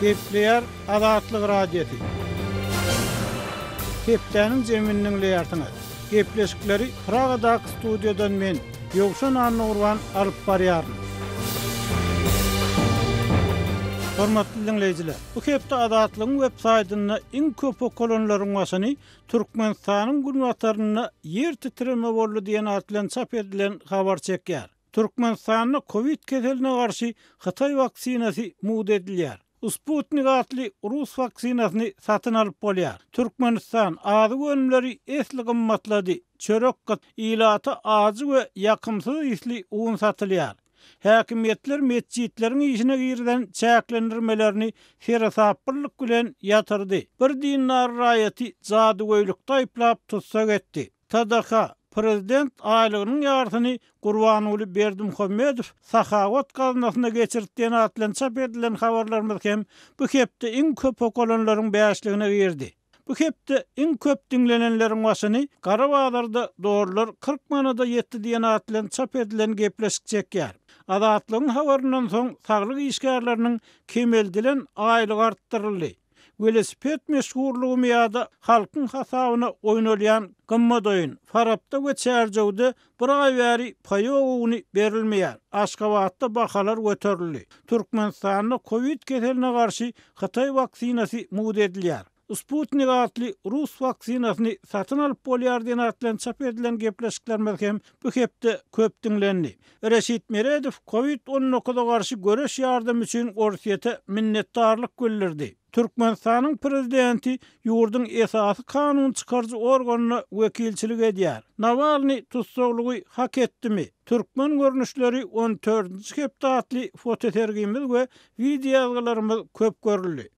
Gepleyer Azatlyk Radiosu. Hepdeniň jeminiň leýartyny. Gepleşikleri Pragadaky studiodan men Ýogşan Annurwan alyp barýaryn. Hormatly dinleýijiler, bu hepde Azatlygyň web saýtyna iň köp okulanylaryň başyny Türkmenistanyň günwataryna ýer titreme boldy diýen atlan çap edilen habar çekýär. Türkmenistanyň Covid keseline garşy Hytaý vaksinasy muğd edilýär. Sputnik adly Rus vaksinasyny satyn alyp bolýar. Türkmenistan azy önümleri esli gymmatlady. Çörek gat ilaty azy we ýakymsyz isli un satylýar. Häkimetler mescitleriň işine girden çäklendirmelerini serasaplyk bilen ýatyrdy. Bir dinar raýaty jadygoýlukda aýplap tutsak etdi. Tadaka Prezident aýlygynyň ýartyny Gurbanuly Berdimuhammedow Sahawat gazinasyna geçirdiýän atlan çap edilen habarlarymyz hem bu hepde iň köp okulanylaryň bäşligine girdi. Bu hepde iň köp dinlenenleriň başyny Garabazarda doğrular 40 manada ýetdi diýen atlan çap edilen gepleşik çekýär. Azatlygyň habaryndan soň saglyk işgärleriniň kemeldilen aýlygy artdyryldy. Velosiped meşhurluğu miýada halkyň hasabyna oýnalýan gymmat oýun Farabda we Çärjewde bir ay bäri paýoguny berilmeýär. Aşgabatda bahalar göterildi. Türkmenistanyň Covid keseline garşy Hytaý vaksinasy muğd edilýär. Sputnik adly Rus vaksinasyny satyn alyp bolýar diýen atlan çap edilen gepleşikler hem bu hepde köp dinlendi. Reşit Meredow Covid-19'a garşy göreş ýardamy üçin Orsiýete minnetdarlyk bildirdi. Türkmenistanyň prezidenti ýurdun esasy kanun çykarjy organyna wekilçilik edýär. Navalny tutsaklygy hak etdimi? Türkmen görnüşleri 14-nji hepde adly fotosergimiz we videolarymyz köp görüldi.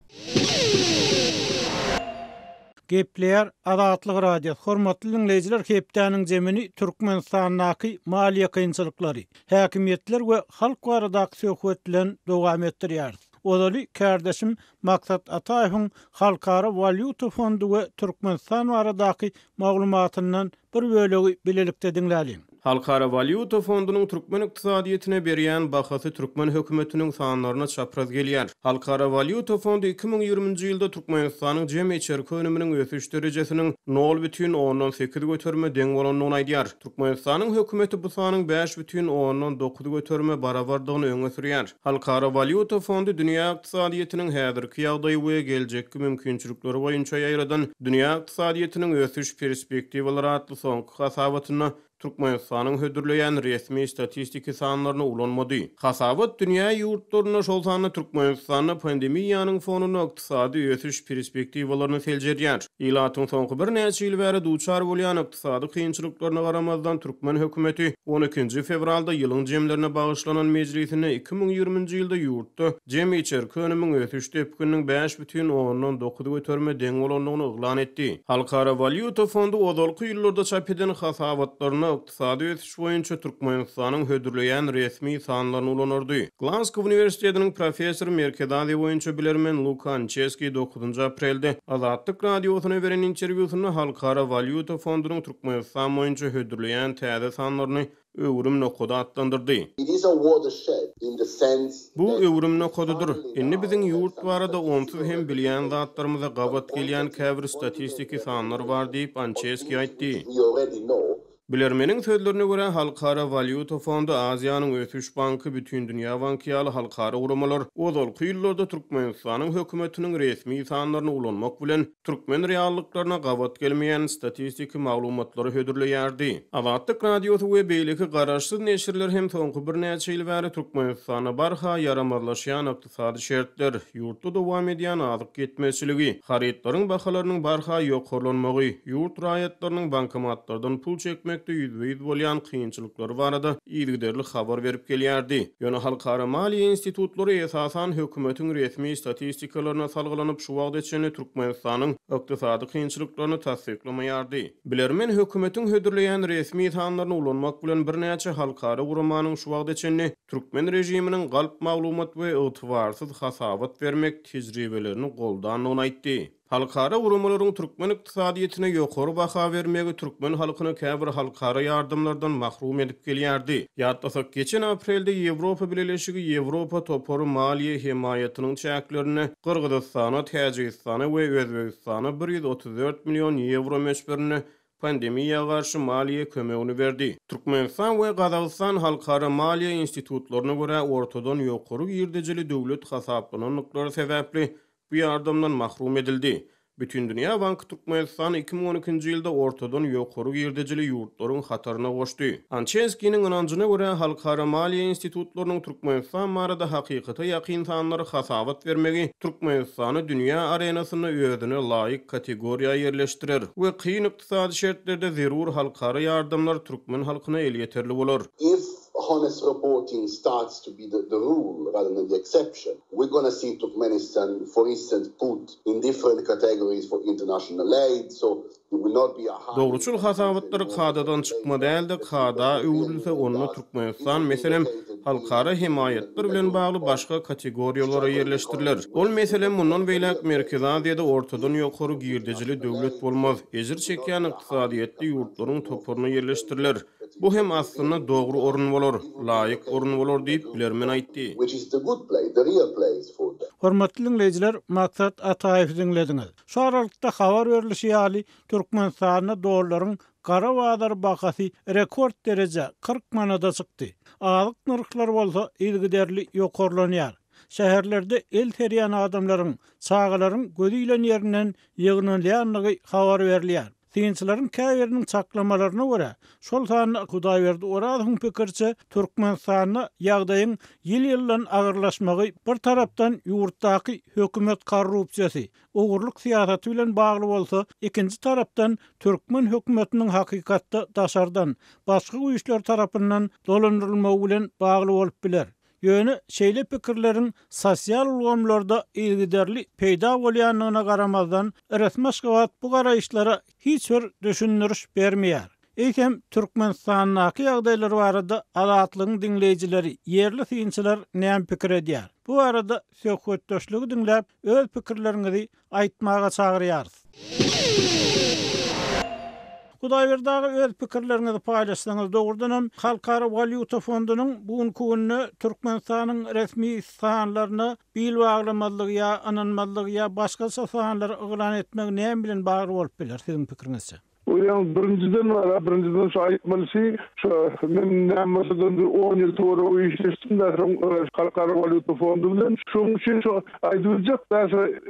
Gepleyer Azatlyk Radiosu. Hormatly dinleýijiler, hepdeniň jemini Türkmenistanyň maliýe kynçylyklary, häkimetler we halk baradaky söhbetlen dowam etdirýär. Odaly kardeşim Maksat Ataýewiň Halkara Valyuta Fondu we Türkmenistan baradaky maglumatyndan bir bölegi bilelikde dinläliň. Halkara Valyuta Fondunyň Türkmen ykdysadyýetyne berýän bahasy Türkmen hökümetiniň sanlaryna çapraz gelýär. Halkara Valyuta Fondu 2020-nji ýylda Türkmenistanyň jem içerik önüminiň ösüş derejesiniň 0,8 göterme deň bolanyny aýdýar. Türkmenistanyň hökümeti bu sanyň 5,9 göterme barabardygyny öňe sürýär. Halkara Valyuta Fondu dünýä ykdysadyýetyniň häzirki ýagdaýy we geljekki mümkinçilikleri boýunça ýaýradan dünýä ykdysadyýetyniň ösüş perspektiwalary adly soňky hasabatyny Türkmenistanyň hödürleýän resmi statistiki sanlaryna ulanmady. Hasabat dünýä ýurtlaryna şol sany Türkmenistanyň pandemiýanyň fonuna ykdysady ösüş perspektiwalaryny seljerýär. Ýylatyň soňky bir näçe ýyl bäri duçar bolýan ykdysady kynçylyklaryna garamazdan Türkmen hökümeti 12 fevralda ýylyň jemlerine bagyşlanan mejlisine 2020-nji ýylda ýurtda jem içerik önümiň ösüş tepkiniň 5,9 göterme deň bolanyny oglan etdi. Halkara Valyuta Fondu ozalky ýyllarda çap eden hasabatlaryny ykdysady ösüş boýunça Türkmenistanyň hödürleýän resmi sanlaryny ulanyrdy. Glasgow Universitetiniň professory Merkedali boýunça bilermen Lukan Cheski 9 aprelde Azatlyk Radiosyna beren interwýusynda Halkara Valyuta Fondunyň Türkmenistan boýunça hödürleýän täze sanlaryny öwrüm nokada atlandyrdy. Bu öwrüm nokadydyr. Indi biziň ýurt barada onsuz hem bilýän zatlarymyza gabat gelýän käbir statistiki sanlar bar diýip Ancheski aýtdy. Bilermeniň sözlerine göre Halkara Valyuta Fondu Aziýanyň ösüş banky bütün dünýä bankiýaly halkara uramalar ozalky ýyllarda Türkmenistanyň hökümetiniň resmi sanlaryny ulanmak bilen türkmen reallyklaryna gabat gelmeýän statistiki maglumatlary hödürleýärdi. Azatlyk Radiosu we beýleki garaşsyz neşirler hem soňky bir näçe ýyl bäri Türkmenistana barha yaramazlaşýan ykdysady şertler, ýurtda dowam edýän azyk getmezçiligi, haritlaryň bahalarynyň barha ýoklanmagy, ýurt raýatlarynyň bankomatlardan pul çekmek yüzbeyiz bolýan kynçylyklary barada ýygyderli habar berip gelýärdi. Ýöne halkara maliýe institutlary esasan hökümetiň resmi statistikalarına salgylanyp şu wagt içinde Türkmenistanyň ykdysady kynçylyklaryny tasdiklamaýardy. Bilermen hökümetiň hödürleýän resmi sanlaryny ulanmak bilen bir näçe halkara uramanyň şu wagt içinde Türkmen rejiminiň galp maglumat we ýytwarsyz hasabat bermek tejribelerini goldan aýtdy. Halkara urumalaryň türkmen ykdysadyetine ýokary baha bermegi türkmen halkyny käbir halkara ýardymlardan mahrum edip gelýärdi. Ýatlasak geçen aprelde Ýewropa Birleşigi Ýewropa topory maliýe himayatynyň çäklerini Kyrgyzstana, Täjikistana we Özbegistana 134 milyon euro meşberini pandemiýaga garşy maliýe kömegini berdi. Türkmenistan we Gazagystan halkara maliýe institutlaryna görä ortadan ýokary girdejeli döwlet hasaplanyklary sebäpli bu ýardamdan mahrum edildi. Bütün Dünya Bankı Türkmenistan 2012-nji ýylda ortadan ýokary girdejeli ýurtlaryň hataryna goşdy. Ançenskiň ynanjyna görä halkara maliýe institutlarynyň Türkmenistan barada hakykata ýakyn sanlary hasabat bermegi Türkmenistany dünýä arenasyna özüne laýyk kategoriýa ýerleşdirer we kyn ykdysady şertlerde zerur halkara ýardamlar türkmen halkyna el ýeterli bolar. Honest reporting starts to be the rule rather than the exception. We're going to see Turkmenistan, for instance, put in different categories for international aid, so it will not be a high... Dogruçul hasabatları kadadan çıkma däldi, kada öwrülse onu Türkmenistan meselem halkara himayetler bilen bagly başga kategoriýalara ýerleşdiriler. Ol meselem mundan beýlek Merkezi Aziýada ortadan ýokary girdejeli döwlet bolmaz. Ejir çekýän ykdysadyetli ýurtlaryň topuryna ýerleşdiriler. Bu hem aslında doğru orun bolar, laýyk orun bolar diýip bilermen aýtdy. Which is the good place, the real place for them. Hormatly dinleyijiler, Maksat Ataýew dinlediňiz. Şu aralykda habar berilişi ýaly Türkmenistanyň dollaryň gara wadar bahasy rekord derece 40 manada çykdy. Alyk narxlar bolsa ilgiderli ýokarlanýar. Şäherlerde el terýän adamlaryň, çağalaryň gödüýlen ýerinden ýygnanýanlygy habar berilýär. Synçylaryň käýeriniň çaklamalaryna görä, şol sany Hudaýberdi Orazyň pikirçe Türkmenistanyň ýagdaýyň ýyl-ýyldan agyrlaşmagy bir tarapdan ýurtdaky hökümet korrupsiýasy, ogurlyk siýasaty bilen bagly bolsa, ikinji tarapdan Türkmen hökümetiniň hakykatda daşardan başga güýçler tarapyndan dolandyrylmagy bilen bagly bolup biler. Ýöne şeýle pikirleriň sosial ulgamlarda ilgiderli peýda bolýanlygyna garamazdan resmi şebat bu garaýşlara hiç bir düşündürüş bermeýär. Eýsem Türkmenistanyň ýagdaýlary barada adatlygyň dinleýijileri, ýerli synçylar näme pikir edýär? Bu arada söhbetdeşligi dinläp öz pikirleriňizi aýtmaga çagyrýarys. Hudaýberdagy öz pikirleriňizi paýlaşsaňyz dogrudanam Halkara Valyuta Fondunyň bugünkü gününe Türkmenistanyň resmi sanlaryna bil baglamazlygy ýa ananmazlygy ýa başga sanlary yglan etmek näme bilen bagly bolup biler siziň pikiriňizçe? Yani birinciden şu aytmalısı, men nämeseden 10 ýyl toğra o işleştim de Halkara Valyuta Fondu bilen. Şoň üçin şu aýdylajak da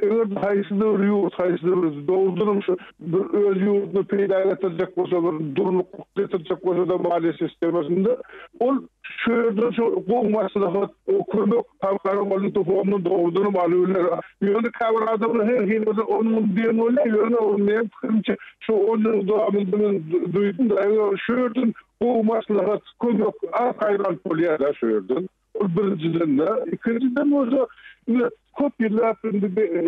eger haýsy bir ýurt, haýsy bir dowlutnyň şu öz ýurtuna peýda getirjek bolsa, bir durluk getirjek bolsa da maliýe sistemasynda ol şu ýerde şu gowmasylyk o kömek Halkara Valyuta Fondunyň dowludyny balylar. Ýöne käbir adamlar her hili onuň diýen ýöne onu fikrimçe şu duydum da şördün bu maslahat koymak ayran poliyada şördün. O birinciden de, ikinciden olsa köp yıllar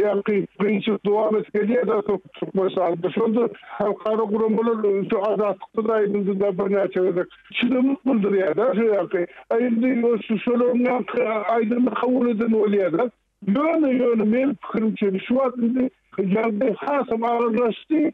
yani birinci devam etmeliye de Türkmenistan'da. Şunda halkara kurumlar şu azatlıkta da aydınlıkta bir neçe edecek. Şimdi mutludur ya da şu yani. Aydınlık şu sorunlar aydınlık kabul eden oluyor da. Yönü benim fikrimçe şu an yani hasım ağırlaştı.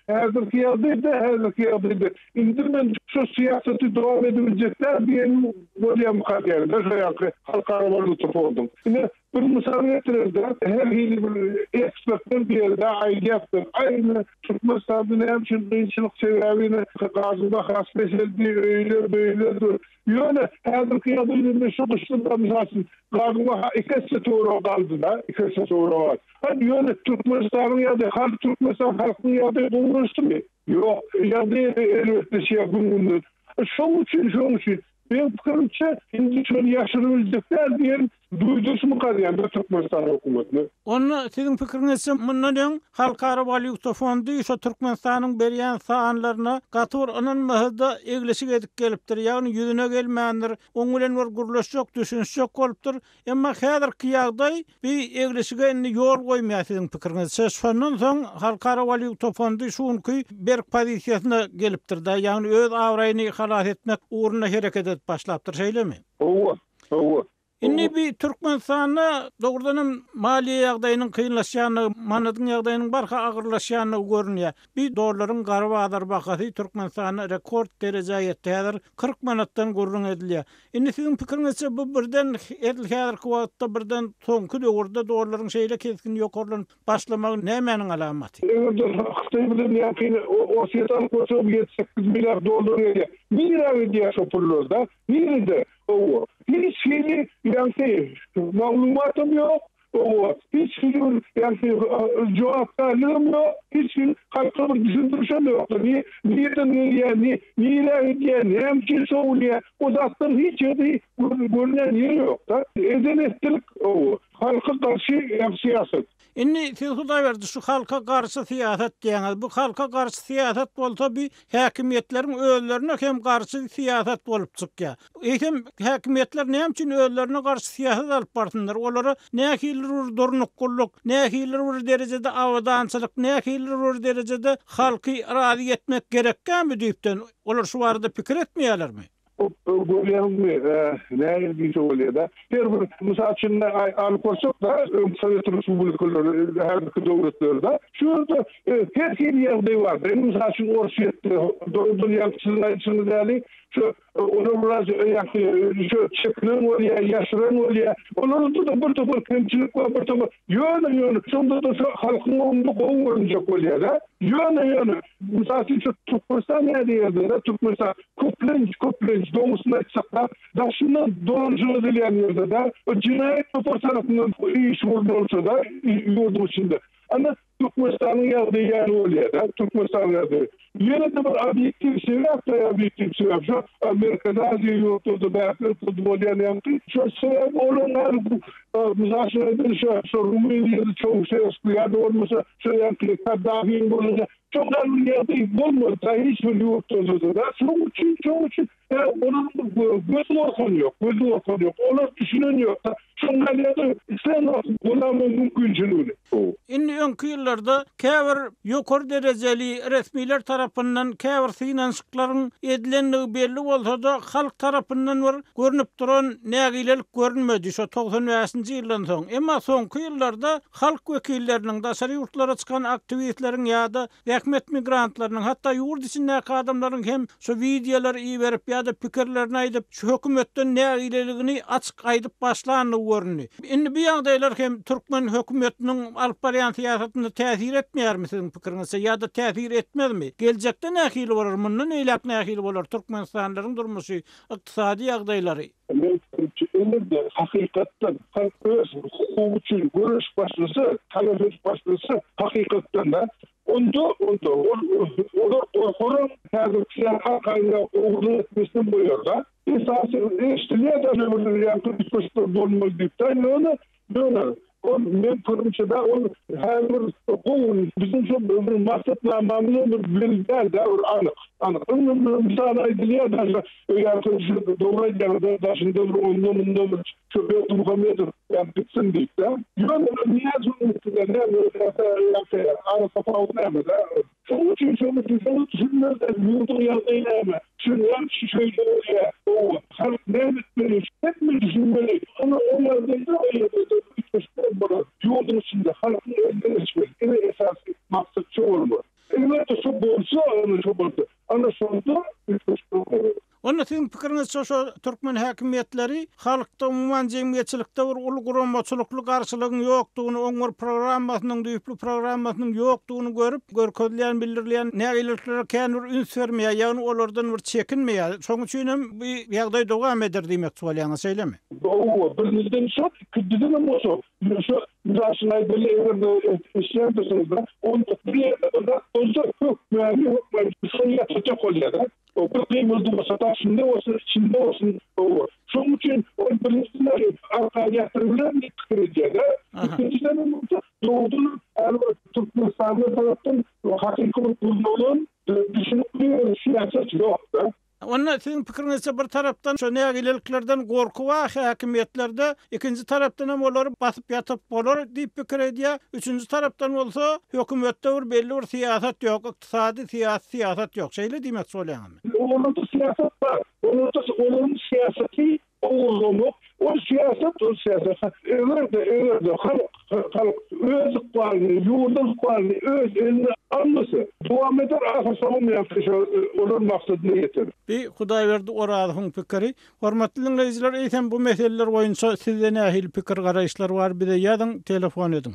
Hazırki yadıydı. İndirmen şu siyaseti devam edebilecekler diyelim buraya mukadderinde. Şu yani Halkara Valyuta Fondu. Yine bir misal getirirdi. Her hili bir ekspertler bir yerde aygıyaktır. Aynı Türkmenistan'da hem şimdi gençlik seviyeliğine gazında has meseldi öyle böyledir. Yöne hazırki yadıydı şu dışında misalsın gazında ikisi doğru kaldı da. İkisi doğru var. Hani yöne Türkmenistan'ın yadı, Türkmenistan halkının yadı bulmuştu mu? Yok. Yadı elbette şey yapın. Şoň üçin ben fikrimçe indi şöyle yaşanabilecekler diyen duydusu mu kaldı Türkmenistan hükümetine? Onu sizin fikiriňizçe mundan Halkara Valyuta Fondu ýa Türkmenistanyň berýän sanlaryna gatyr ananmazda egleşik edip gelipdir. Ýagny ýüzüne gelmändir. Oň bilen bir gurlaşjak, düşünşjak bolupdyr. Emma häzirki ýagdaý bir egleşige indi ýol goýmaýar sizin fikiriňizçe. Şondan soň Halkara Valyuta Fondu şuňky berk pozisiýasyna gelipdir da, ýagny öz awraýyny halas etmek uğruna hereket edip başlapdyr, şeýlemi? Owa. Inni bir Türkmenistan'a doğrudan maliye ýagdaýynyň kynlaşýany, manadyň ýagdaýynyň barha agyrlaşýany görünýär. Bir dolarlaryň garby adar bahasy Türkmenistana rekord derejäge ýetdi. 40 manatdan gurrun edilýär. Inni siziň pikiriňizçe bu birden häzirki wagtda birden soňky döwürde dolarlaryň şeýle keskin ýokarlanyp başlamagy nämenin alamaty? Xitay bilen ýa-ni o şeýtan koşup 7-8 milyar dolar ýa. Mira diýär şu pullarda. Nerede? O hiç şeyi yani malumatım yok. O hiç şeyin yani cevaplarım yok. Hiç kalkıp düşündürüşüm yok. Niyeten yani niye hem ki söylüyor. O zaten hiç yeri görünen yeri yok da. Edenetlik o. Halka karşı siyaset. Inni siz Hudaýberdi şu halka garşy siýasat diýeniz. Bu halka garşy siýasat bolsa bir häkimetleriň özlerine hem garşy siýasat bolup çykýar. Eýsem häkimetler näme üçin özlerine garşy siýasat alyp barsynlar? Olary näkiler durnukgulluk, näkiler derejede awdançylyk, näkiler derejede halky razy etmek gerekkämi diýipden olar şu barada pikir etmeýärlermi? Görýärmi? Näme diýýär da? Her bir mysal üçin alyp bolsak da Sovet Respublikalary her bir döwletlerde şurada her kim ýerde bar. Mysal üçin Orşetde, dünýäçiler şu onu biraz şu çeklen var yaşaran var onların da bir topar kemçilik var bir topar yönü sonunda da halkın onu kovulacak oluyor da yönü mesela şu Türkmenistan nerede Türkmenistan Koplenç doğusuna çıksa da şundan doğrucu edilen yerde de o cinayet rapor tarafından iş olursa da yurdum içinde ama Türkmenistan'ın yerinde yer oluyor da Türkmenistan nerede yine de bir objektif sebep şu Amerika'da Azya yurtunda belki futbol yani şu sebep olanlar müzakere şu Rumeli'de çok şey ya da olmasa şu yani Kaddafi'nin bulunca çok yerde bulmadı hiçbir yurtunda da çok için onun gözü yok onlar düşünen yok şunlar ya da sen bulamın mümkünçülüğünü inni öňkü ýyllarda käbir ýokary derejeli resmiler tarapyndan käbir finansyklaryň edilenligi belli bolsa da halk tarapyndan bir görünüp duran nägilelik görünmedi şu 95-nji ýyldan soň. Emma soňky ýyllarda halk wekilleriniň daşary ýurtlara çykan aktivistleriň ýa-da häkimet migrantlarynyň hatda ýurt içindäki adamlaryň hem şu videolar iýerip ýa-da pikirlerini aýdyp şu hökümetden nägileligini açyk aýdyp başlanyny görünýär. Indi bu ýagdaýlar hem Türkmen hökümetiniň alyp barýan siýasatyna täsir etmeýärmi siziň pikiriňizçe ýa-da täsir etmezmi? Geljekde nähili bolar, mundan eýlek nähili bolar Türkmenistanlaryň durmuşy, ykdysady ýagdaýlary? Elinde hakikatten halk öz hukuku için görüş başlasa, talep başlasa hakikatten de onda o hazır halk ayında uğurlu etmesini buyuruyor da esasın iştiliğe de ömürleri yakın üstü dolmak deyip de böyle men kurumçada her bir bizim şu bir maksatlanmamızın bir belirler de anık. Mesela idiliye de yakın doğru yerde de şimdi ondan şu bir Muhammed'in bitsin deyip de niye zulmüstüler ne böyle ara kafa olmaya da onun için şöyle düşünmez de yurdu yazıyla ama şunu şöyle o halk ne bitmeli hep mi düşünmeli ama onlar da yurdun içinde halkın önüne çıkıyor. Esas maksatçı olmalı. Elbette şu bolsa ana sonunda Onda siziň pikiriňizçe şu Türkmen häkimetleri halkda umumyň jemgyýetçilikde bir ulguranmaçylykly garşylygyň ýokdugyny, oňur programmasynyň, düýpli programmasynyň ýokdugyny görüp, görkezleýän bildirilýän nägileklere känur üns bermeýär, ýagny olardan bir çekinmeýär. Şoň üçin hem bu ýagdaý dowam eder diýmek bolýaňyz, şeýlemi? O birinizden çok küddüden ama şu Zaşınay böyle işlerdeyiz da onda bir da olacak yok yani yok şey yapacak oluyor da o kıyımızda masada şimdi olsun o şunun için o birinizler arkaya yatırımlar kırıcı da ikincilerin doğduğunu Türkmenistan'da taraftan hakikaten bulunduğun düşünüp siyaset yok da. Onda siziň pikiriňizçe bir tarapdan şu nägileliklerden gorku wa häkimetlerde, ikinji tarapdan hem olary basyp ýatyp bolar diýip pikir edýär. Üçüncü tarapdan bolsa hökümetde bir belli bir siýasat ýok, ykdysady siýasat ýok. Şeýle diýmek bolýarmy? Onun da siyaset var. Onun siyasetçi olmamak. O siyaset ol siyasi. Eger de halk öz ıkbalini, yurdun ıkbalini öz eline almasa, devam eder, ahir sonun yapışı onun maksadını yetirir. Bir Hudaýberdi oradyň pikiri. Hormatly dinleýijiler, eýsem bu meseleler boýunça sizde nähil pikir garaýşlar bar? Bize ýazyň, telefon edin.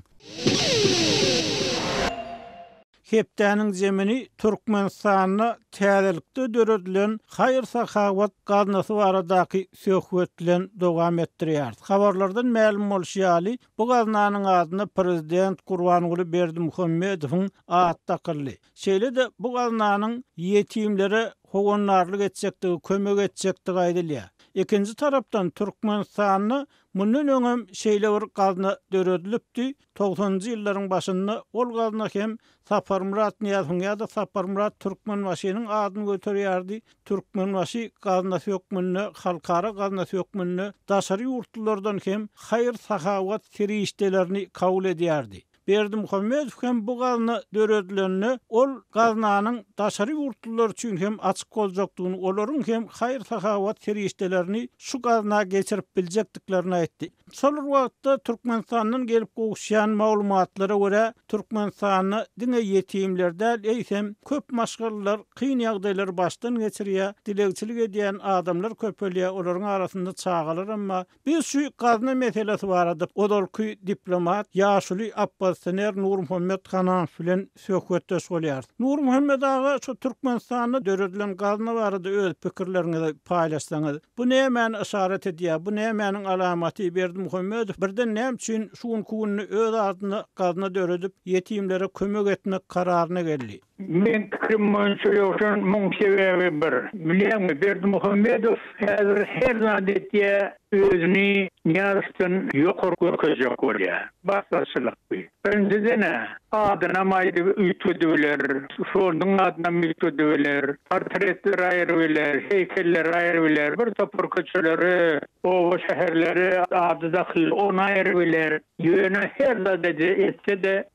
Hepdäniň zemini Türkmenistanyna täzelikde döredilen haýyr-sahawat gaznasy baradaky söhbet bilen dowam etdirýär. Habarlardan ma'lum bolýaly, bu gaznanyň adyny prezident Gurbanuly Berdimuhammedowyň aty takyldy. Şeýle-de bu gaznanyň ýetimlere howanlarlyk etjekdigi, kömek etjekdigi aýdylýar. Ikinji tarapdan Türkmenistanyny mundan öňem şeýle bir gazna döredilipdi. 90-njy ýyllaryň başynda ol gazna hem Saparmurat Niýazowyň ýa-da Saparmurat Türkmenwaşynyň adyny göterýärdi. Türkmenwaşy gazna sökmünni, halkara gazna sökmünni daşary ýurtlardan hem haýyr-sahawat serişdelerini kabul edýärdi. Berdimuhammedow hem bu gazna döredilenini ol gaznanyň daşary ýurtlar üçin hem açyk boljakdygyny, olaryň hem haýyr-sahawat serişdelerini şu gazna geçirip biljekdiklerini aýtdy. Şol wagtda Türkmenistanyň gelip gowuşýan maglumatlara görä Türkmenistanyny diňe ýetimlerden eýsem köp maşgallar, kyn ýagdaýlar başdan geçirýär, dilegçilik edýän adamlar köpelýär, olaryň arasynda çağalar, amma biz şu gazna meselesi barada odolky diplomat Ýaşuly Abbasner Nurmuhammed Hanan bilen söhbetde bolýar. Nurmuhammed aga şu Türkmenistanyna döredilen gazna barada öz pikirlerini paýlaşsaňyz. Bu näme işaret edýär? Bu nämeň alamaty? Berdimuhammedow birden näme üçin şuň kuwuny öz adyny gazna döredip ýetimlere kömek etmek kararyna geldi? Men fikrim boýunça ýokşan muň sebebi bir. Bilýärmi, Berdimuhammedow häzir her zadetýä özüni Niýazowdan ýokary görkezjek bolýar. Başgaçylyk bu. Öňdene adyna maýdy üýtüdiler, şondyň adyna üýtüdiler, portretler aýrybiler, heykeller aýrybiler, bir topur köçeleri, o şäherleri ady dahyl ona aýrybiler. Ýöne her zadetde etse de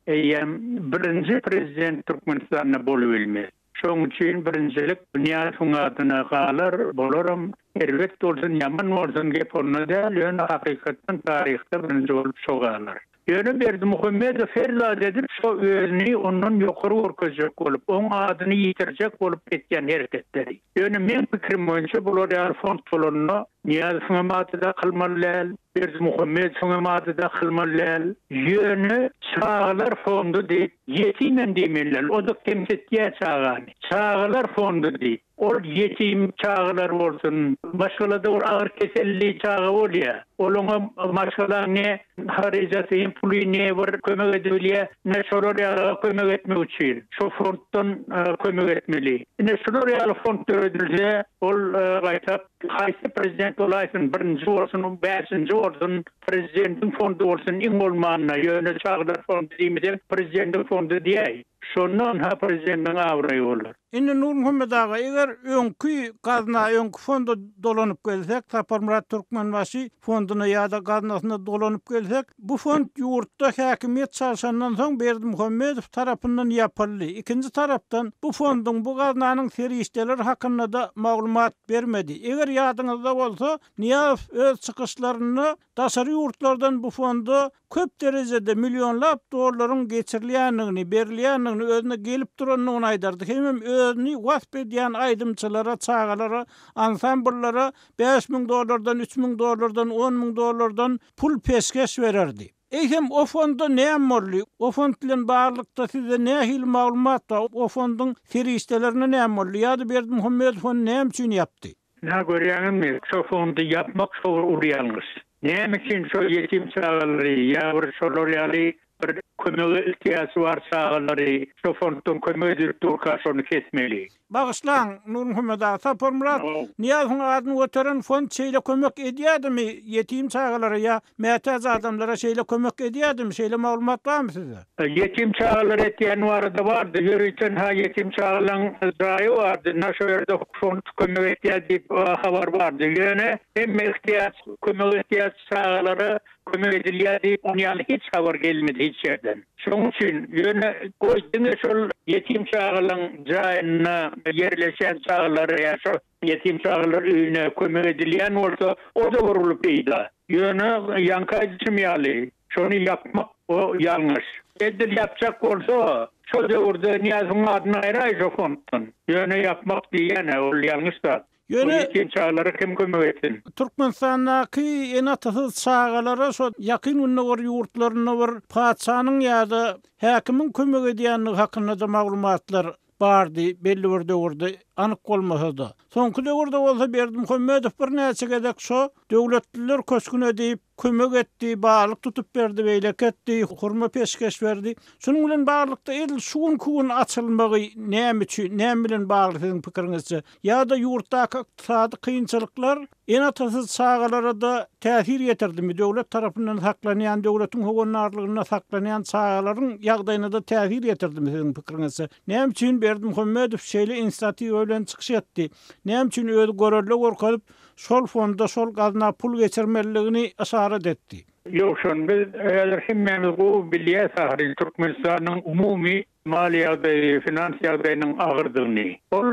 birinji prezident Türkmenistanyna bolup bilmez. Şoň üçin birinjilik Niýazowyň adyna galar bolaram. Elbetde bolsun ýaman bolsun gep onda däl, ýöne hakykatdan taryhda birinji bolup şogalar. Ýöne Berdimuhammedow ferzat edip şo özüni ondan ýokary görkezjek bolup, oň adyny ýitirjek bolup etýän hereketleri. Ýöne men pikirim boýunça bular ýa fond pulunu Niýazowyň matyda kylmalylar, Berdimuhammedowyň matyda kylmalylar. Ýöne çağlar fondu diýip ýetimden diýmeler, o da kemsetýär çağany. Çağlar fondu diýip ol ýetim çağlar bolsun, başgalada ağır keselli çağı bolýar. Olunga maşgalany haryjaty pulyny bir kömek edilýär, ne şolary kömek etmek üçin. Şo fonddan kömek etmeli. Ne şolary fond döredilse, ol gaýtap haýsy prezident olaýsyn, birinji bolsun, beşinji bolsun, prezidentin fondu bolsun, iň bolmanyna ýöne çağlar fondu diýmeden prezidentin fondu diýär. Şondan ha prezidentin awry bolar. Indi Nurmuhammed aga, eger öňkü gazna, öňkü fonda dolanyp gelsek, Saparmurat Türkmenwaşy fonduna ýa-da gaznasyna dolanyp gelsek, bu fond ýurtda häkimiýet çalşandan soň Berdimuhammedow tarapyndan ýapyldy. Ikinji tarapdan bu fondyň, bu gaznanyň serişdeleri hakynda da maglumat bermedi. Eger ýadyňyzda bolsa, Niýazow öz çykyşlaryny daşary ýurtlardan bu fonda köp derejede milyonlap dollaryň geçirilýändigini, berilýändigini özüne gelip duranyny aýdardy. Hemem özüni wasp edýän aýdymçylara, çağalara, ansambullara $5.000, $3.000, $10.000 pul peşkeş bererdi. Eýsem o fonda näme boldy? O fond bilen barlykda size nähil maglumat var? O fondyň serişdelerine näme boldy? Ýa-da Berdimuhammedow onu näme üçin ýapdy? Ne görýäňmi? Şo fondy ýapmak şo urýanlyş. Näme üçin şo ýetim çağlary ýa-da şolary bir kömege ihtiýaçy bar çağlary şo fonddan kömek edip durkaşyny kesmeli. Bağışlan Nurmuhammed aga, Saparmurat Niýazowyň adyny götüren fond şeýle kömek edýärmi ýetim çağlara ýa mätäz adamlara şeýle kömek edýärmi? Şeýle maglumat barmy size? Ýetim çağlar etýän barada bardy. Ýörüýten ha ýetim çağlaryň daýy bardy. Naşo ýerde fond kömek edýär diýip habar bardy. Ýöne hem ihtiýaç kömek edýär çağlara kömek edilýär diýip ýa hiç habar gelmedi hiç ýerden. Şoň üçin ýöne goýdyňy şol ýetim çağlaryň jaýyna yerleşen çağları ya şu yetim çağlar üyüne kömek edilen olsa o da vurulup iyiydi. Yönü yankaycımyalı. Şunu yapmak o yanlış. Edil yapacak olsa şu orada Niyaz'ın adına ayrı fontun. Yönü yapmak diyene o yanlış da. Yetim çağları kim kömek etsin? Türkmenistan'daki en atasız çağalara so yakın ünlü var yurtlarına var padşanın ya da hakimin kömek ediyenliği hakkında da maglumatlar bardı, belli bir döwürde anyk bolmasa da. Soňky döwürde bolsa Berdimuhammedow bir näçe gedek şo döwletliler köçkün edip kömek etdi, bağlyk tutup berdi, beýlek etdi, hurma peşkeş berdi. Şonuň bilen bağlykda edil şuun kuun açylmagy näme üçin, näme bilen bagly siziň pikiriňizçe? Ýa-da ýurtdaky ykdysady kynçylyklar en atasız çağalara da täsir ýetirdimi? Döwlet tarapyndan saklanýan, döwletiň hogonarlygyna saklanýan çağalaryň ýagdaýyna da täsir ýetirdimi siziň pikiriňizçe? Näme üçin Berdimuhammedow şeýle inisiatiwa bilen çykyş etdi? Näme üçin öýle görerli gorkalyp şol fonda şol gazna pul geçirmeligini aşarat etdi? Yok şon biz eğer himmemiz bu bilye sahri Türkmenistan'ın umumi mali ýagdaýy, finans ýagdaýynyň agyrdygyny. Ol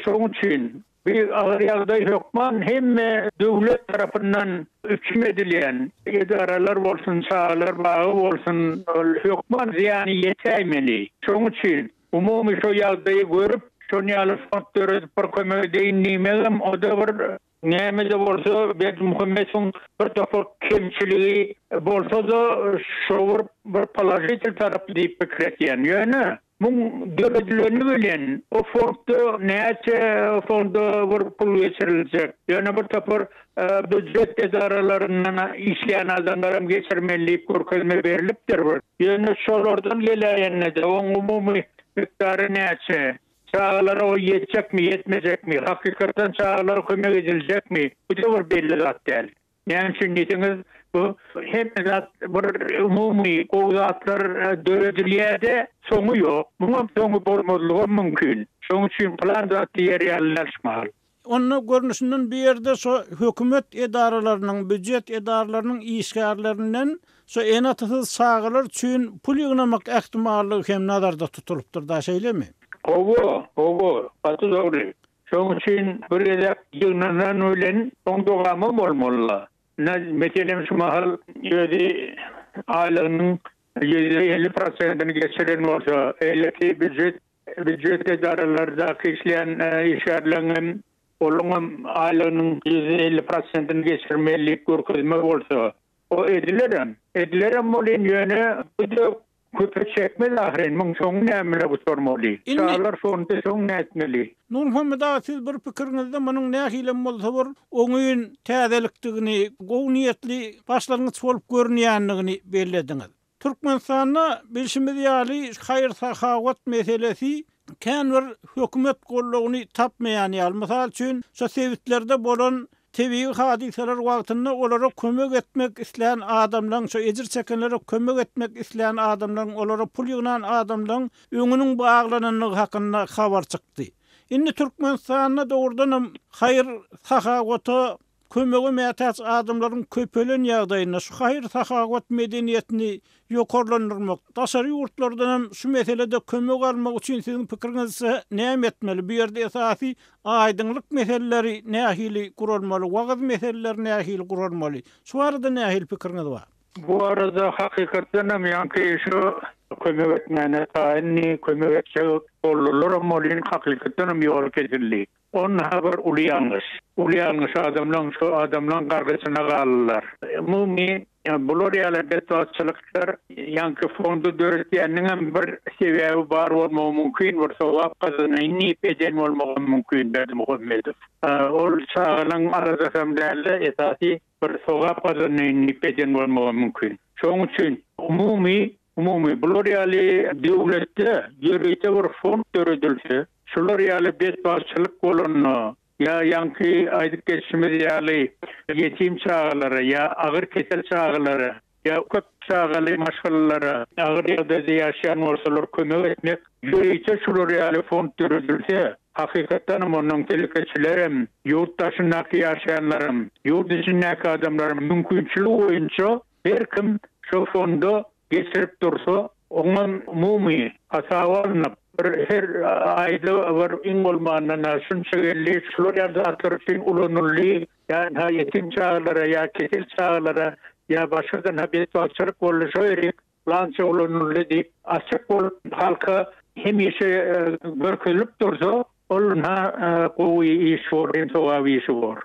şoň üçin bir agyr ýagdaý hokman hemme döwlet tarapyndan hüküm edilen idaralar bolsun, çağlar bağı bolsun, hokman ziýany ýetäýmeli. Şoň üçin umumi şo ýagdaýy görüp şonu ýaly fondlar bir kömek edýän o da bir näme de bolsa Berdimuhammedow bir topar kemçiligi bolsa da şo bir palajitil tarapy diýip pikretýän. Ýöne bu döwletlerini bilen o fondda näçe fonda bir pul geçiriljek. Ýöne bir topar büdjet edaralarynyň işleýän adamlarym geçirmeli görkezme berilipdir. Ýöne şolardan gelýän de umumy miqdary näçe? Çağlar o yetecek mi, yetmeyecek mi? Hakikaten çağlar kömek edilecek mi? Bu da bir belli zat değil. Yani şimdi bu hem zat bir umumi o zatlar dövdüliyede sonu yok. Bunun sonu bolmalığı mümkün. Şoň üçin plan zat ýerleşmeli. Onun görünüşünden bir yerde so hökümet edaralarynyň, büdjet edaralarynyň işgärlerinden so en atasız çağlar üçin pul ýygnamak ähtimallygy hem nazarda tutulupdyr da şeýlemi? Ogo, atı doğru. Şoň üçin bir edek ýygnanan ölen soňdogamy bolmaly. Meselem şu mahal ýödi aýlygynyň %50%'ini geçiren bolsa, elki büdjet edaralardaky işleýän işgärlerin olum aýlygynyň %50%'ini geçirmelik görkezme bolsa, o edilerem bolan ýöne bu köpek çekmez ahiren, mün soňu näme bu sormaly? Çağlar sonda soň näetmeli? Nurmuhammed ağa, siz bir pikiriňizde munyň nähilem bolsa bir oňyň täzelikdigini, gowy niýetli başlangıç bolup görünýänligini bellädiňiz. Türkmenistanda bilşimiz ýaly haýır-sahawat meselesi kän bir hökümet gollugyny tapmaýan ýaly. Mysal üçin, şo sewitlerde bolan tebii hadiseler wagtynda olara kömek etmek isleýän adamlaryň, şo ejir çekenlere kömek etmek isleýän adamlaryň, olara pul ýygnan adamlaryň öňüniň baglananyny hakynda habar çykdy. Indi Türkmenistanda dogrudan haýır-sahawata kömegi mätäç adamlaryň köpelen ýagdaýyna şu haýır-sahawat medeniýetini ýokarlandyrmak, daşary ýurtlardan şu meselede kömek almak üçin siziň pikiriňizçe näme etmeli? Bu ýerde esasy aýdyňlyk meseleleri nähili gurulmaly, wagt meseleleri nähili gurulmaly? Şu arada nähili pikiriňiz bar? Bu arada hakikaten ýa-ni şu kömek etmene taýinli kömek etjek bolurlar molin hakikaten ýol kesildi. On haber uliyanlış adamlan gargysına gallar. Mumi bular ýaly betwaçlyklar ýanky fondu döretýäniniň bir sebäbi bar bolmagy mümkin, bir sowap kazanyny eden bolmagy mümkin Berdimuhammedow. Ol çağlaryň arada semdäle esasy bir sowap kazanyny eden bolmagy mümkin. Şoň üçin umumi bular ýaly döwletde ýerite bir fond döredilse, şular ýaly betwaçlyk bolany ya yankı aydık geçimiz ýaly yetim çağları ya agyr kesel çağları ya köp çağaly maşgallara agyr ýerde ýaşaýan bolsalar kömek etmek ýöýçe şular ýaly fond döredilse hakikaten munyň telekeçilerim ýurtdaşyndaky ýaşaýanlarym ýurt içindäki adamlarym mümkinçiligi boýunça her kim şu fonda geçirip dursa, onun umumi hasawalanyp her ayda var in bolmanana şunça gelli şular yazatlar için ulanırlı yani yetim çağlara ya kesil çağlara ya başkadan habet açık boluşa erik lança ulanırlı deyip açık bol halka hemişe görkülüp dursa oluna koyu iş var, rinto avi iş var.